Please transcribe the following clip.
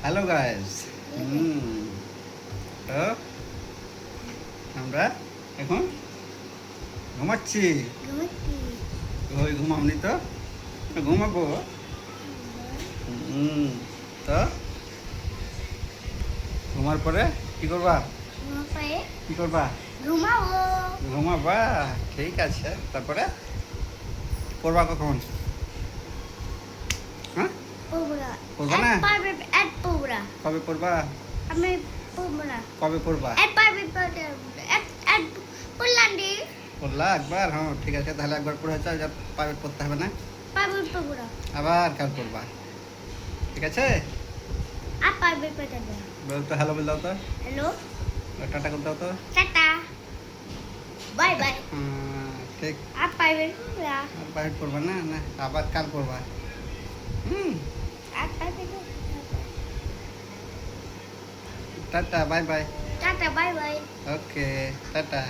Hello guys. তো আমরা এখন ঘুমাচ্ছি। ওই ঘুমামনি তো ঘুমাবো। তো ঘুমার পরে কি করবা? কি করবা? ঘুমাবা, ঠিক আছে। তারপরে পড়বা কখন? হ্যাঁ, পড়বা না? কবে পড়বা? কবে পড়বা? পড়লা একবার? হ্যাঁ, ঠিক আছে। তাহলে একবার পড়ে হচ্ছে, প্রাইভেট পড়তে হবে না। আবার কাল পড়বা, ঠিক আছে? বল তো হ্যালো বল দাও তো। টাটা করে দাও তো। Bye bye. ঠিক। আর প্রাইভেট আর প্রাইভেট পড়বা না? না, আবার কাল পড়বা। Tata, bye bye. Tata bye bye. Okay, tata.